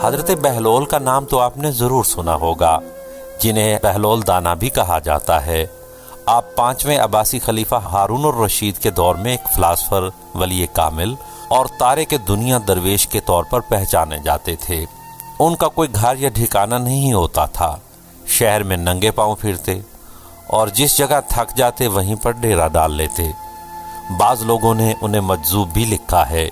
حضرت بہلول کا نام تو آپ نے ضرور سنا ہوگا، جنہیں بہلول دانا بھی کہا جاتا ہے۔ آپ 5ویں عباسی خلیفہ ہارون الرشید کے دور میں ایک فلاسفر، ولی کامل اور تارک دنیا درویش کے طور پر پہچانے جاتے تھے۔ ان کا کوئی گھر یا ٹھکانہ نہیں ہوتا تھا، شہر میں ننگے پاؤں پھرتے اور جس جگہ تھک جاتے وہیں پر ڈیرا ڈال لیتے۔ بعض لوگوں نے انہیں مجذوب بھی لکھا ہے،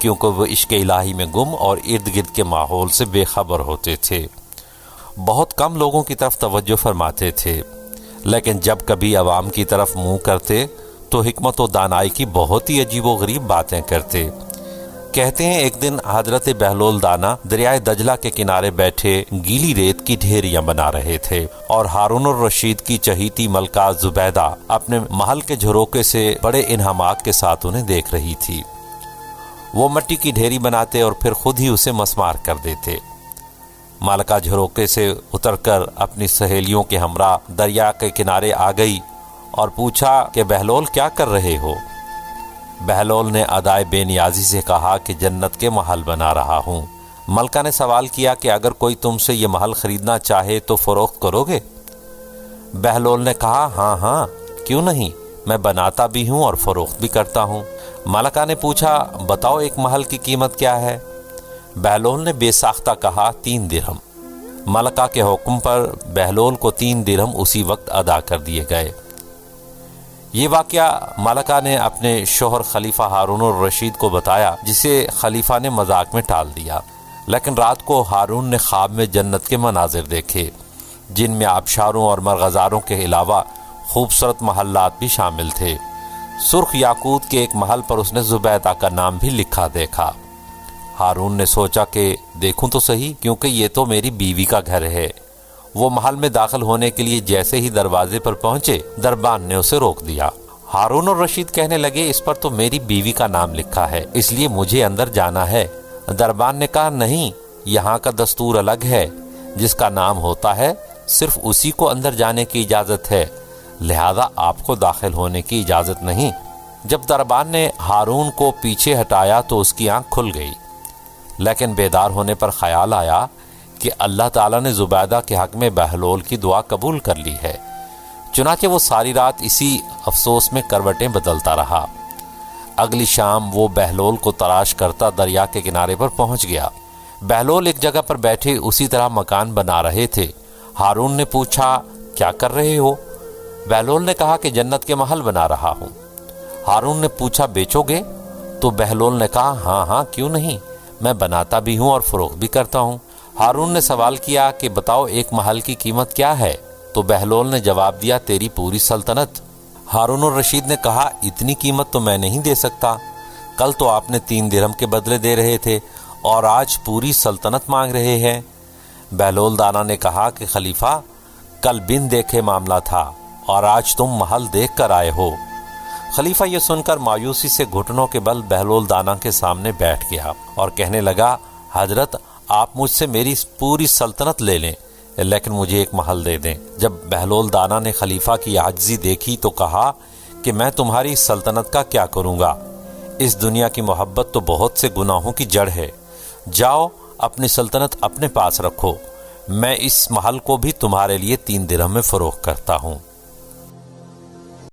کیونکہ وہ عشق الہی میں گم اور ارد گرد کے ماحول سے بے خبر ہوتے تھے۔ بہت کم لوگوں کی طرف توجہ فرماتے تھے، لیکن جب کبھی عوام کی طرف منہ کرتے تو حکمت و دانائی کی بہت ہی عجیب و غریب باتیں کرتے۔ کہتے ہیں ایک دن حضرت بہلول دانا دریائے دجلہ کے کنارے بیٹھے گیلی ریت کی ڈھیریاں بنا رہے تھے، اور ہارون الرشید کی چہیتی ملکہ زبیدہ اپنے محل کے جھروکے سے بڑے انہماک کے ساتھ انہیں دیکھ رہی تھی۔ وہ مٹی کی ڈھیری بناتے اور پھر خود ہی اسے مسمار کر دیتے۔ ملکہ جھروکے سے اتر کر اپنی سہیلیوں کے ہمراہ دریا کے کنارے آ گئی اور پوچھا کہ بہلول کیا کر رہے ہو؟ بہلول نے ادائے بے نیازی سے کہا کہ جنت کے محل بنا رہا ہوں۔ ملکہ نے سوال کیا کہ اگر کوئی تم سے یہ محل خریدنا چاہے تو فروخت کرو گے؟ بہلول نے کہا ہاں ہاں، کیوں نہیں، میں بناتا بھی ہوں اور فروخت بھی کرتا ہوں۔ ملکہ نے پوچھا بتاؤ ایک محل کی قیمت کیا ہے؟ بہلول نے بے ساختہ کہا 3 درہم۔ ملکہ کے حکم پر بہلول کو 3 درہم اسی وقت ادا کر دیے گئے۔ یہ واقعہ ملکہ نے اپنے شوہر خلیفہ ہارون الرشید کو بتایا، جسے خلیفہ نے مذاق میں ٹال دیا، لیکن رات کو ہارون نے خواب میں جنت کے مناظر دیکھے، جن میں آبشاروں اور مرغزاروں کے علاوہ خوبصورت محلات بھی شامل تھے۔ سرخ یاقوت کے ایک محل پر اس نے زبیدہ کا نام بھی لکھا دیکھا۔ ہارون نے سوچا کہ دیکھوں تو صحیح، کیونکہ یہ تو میری بیوی کا گھر ہے۔ وہ محل میں داخل ہونے کے لیے جیسے ہی دروازے پر پہنچے، دربان نے اسے روک دیا۔ ہارون الرشید کہنے لگے اس پر تو میری بیوی کا نام لکھا ہے، اس لیے مجھے اندر جانا ہے۔ دربان نے کہا نہیں، یہاں کا دستور الگ ہے، جس کا نام ہوتا ہے صرف اسی کو اندر جانے کی اجازت ہے، لہذا آپ کو داخل ہونے کی اجازت نہیں۔ جب دربان نے ہارون کو پیچھے ہٹایا تو اس کی آنکھ کھل گئی، لیکن بیدار ہونے پر خیال آیا کہ اللہ تعالیٰ نے زبیدہ کے حق میں بہلول کی دعا قبول کر لی ہے۔ چنانچہ وہ ساری رات اسی افسوس میں کروٹیں بدلتا رہا۔ اگلی شام وہ بہلول کو تلاش کرتا دریا کے کنارے پر پہنچ گیا۔ بہلول ایک جگہ پر بیٹھے اسی طرح مکان بنا رہے تھے۔ ہارون نے پوچھا کیا کر رہے ہو؟ بہلول نے کہا کہ جنت کے محل بنا رہا ہوں۔ ہارون نے پوچھا بیچو گے؟ تو بہلول نے کہا ہاں ہاں، کیوں نہیں، میں بناتا بھی ہوں اور فروخت بھی کرتا ہوں۔ ہارون نے سوال کیا کہ بتاؤ ایک محل کی قیمت کیا ہے؟ تو بہلول نے جواب دیا تیری پوری سلطنت۔ ہارون الرشید نے کہا اتنی قیمت تو میں نہیں دے سکتا، کل تو آپ نے 3 درہم کے بدلے دے رہے تھے اور آج پوری سلطنت مانگ رہے ہیں۔ بہلول دانا نے کہا کہ خلیفہ کل بن دیکھے معاملہ تھا اور آج تم محل دیکھ کر آئے ہو۔ خلیفہ یہ سن کر مایوسی سے گھٹنوں کے بل بہلول دانا کے سامنے بیٹھ گیا اور کہنے لگا حضرت آپ مجھ سے میری پوری سلطنت لے لیں، لیکن مجھے ایک محل دے دیں۔ جب بہلول دانا نے خلیفہ کی عاجزی دیکھی تو کہا کہ میں تمہاری سلطنت کا کیا کروں گا، اس دنیا کی محبت تو بہت سے گناہوں کی جڑ ہے، جاؤ اپنی سلطنت اپنے پاس رکھو، میں اس محل کو بھی تمہارے لیے 3 درہم میں فروخت کرتا ہوں۔